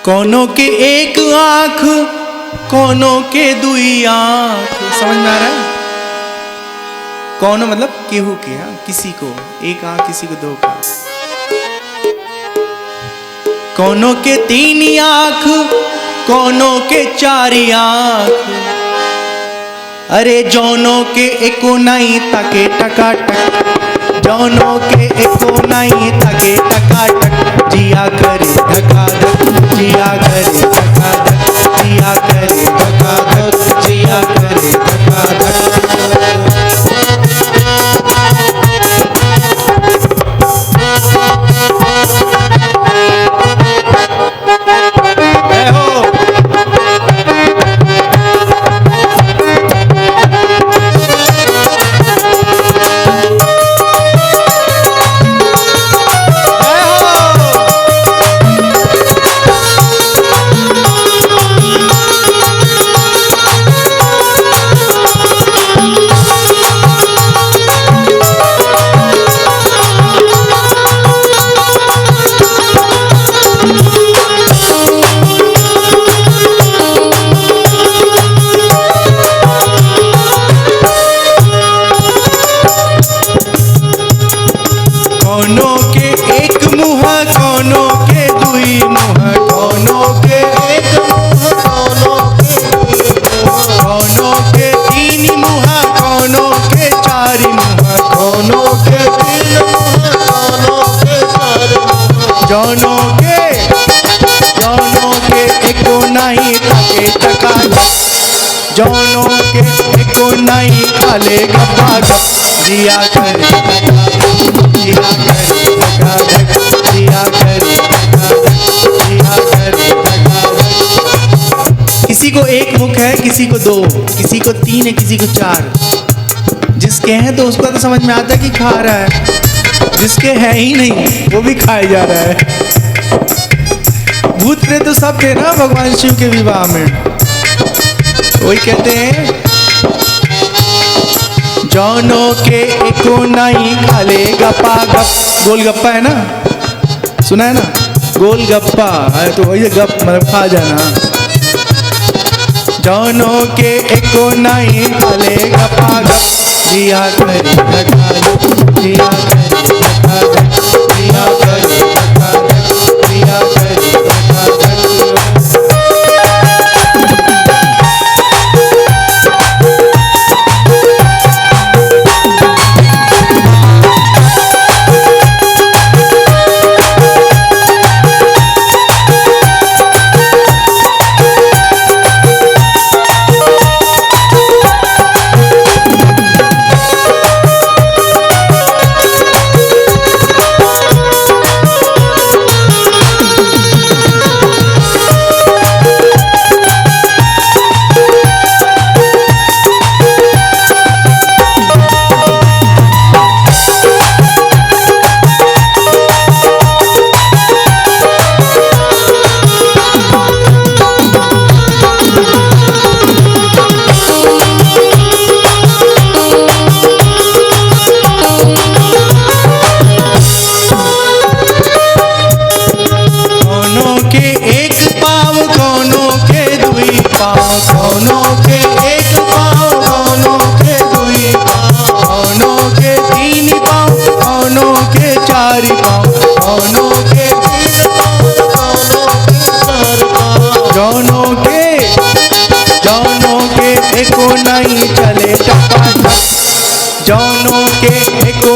कोनो के एक आंख कोनो के दुई आंख। समझ में आ रहा है? कोनो मतलब केहू के, किसी को एक आंख किसी को दो आंख। कोनो के तीन आंख कोनो के चार आंख। अरे जौनों के एको नहीं तके टकाटक, जौनों के एको नहीं तके टकाटक। जिया करे धकाधक, जिया करे धकाधक, जिया करे धकाधक, जिया करे धकाधक। जौनों के एको नहीं खाले गप्पा गप। जिया करे जिया करे धकाधक, जिया करे धकाधक, जिया करे धकाधक। किसी को एक मुख है, किसी को दो, किसी को तीन है, किसी को चार। जिसके हैं तो उसको तो समझ में आता है कि खा रहा है, जिसके है ही नहीं वो भी खाया जा रहा है। भूत प्रेत तो सब थे ना भगवान शिव के विवाह में। वही कहते हैं जौनों के एको नहीं खाले गप्पा गप। गोलगप्पा है ना, सुना है ना? गोलगप्पा है तो वही गप मतलब खा जाना। जौनों के एको नहीं खाले गप्पा गप। जिया करे धकाधक, जिया करे धकाधक, जिया करे धकाधक, जिया करे धकाधक।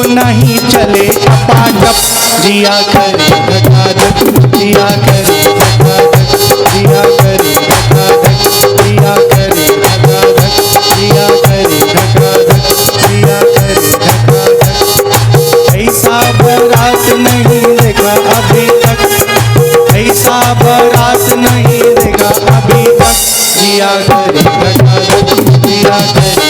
नहीं चले टपाटप। जिया करे धकाधक, जिया करे धकाधक, जिया करे धकाधक, जिया करे धकाधक, जिया करे धकाधक, जिया करे धकाधक। ऐसा बारात नहीं देखा अभी तक, ऐसा बारात नहीं देखा अभी तक। जिया करे धकाधक, जिया करे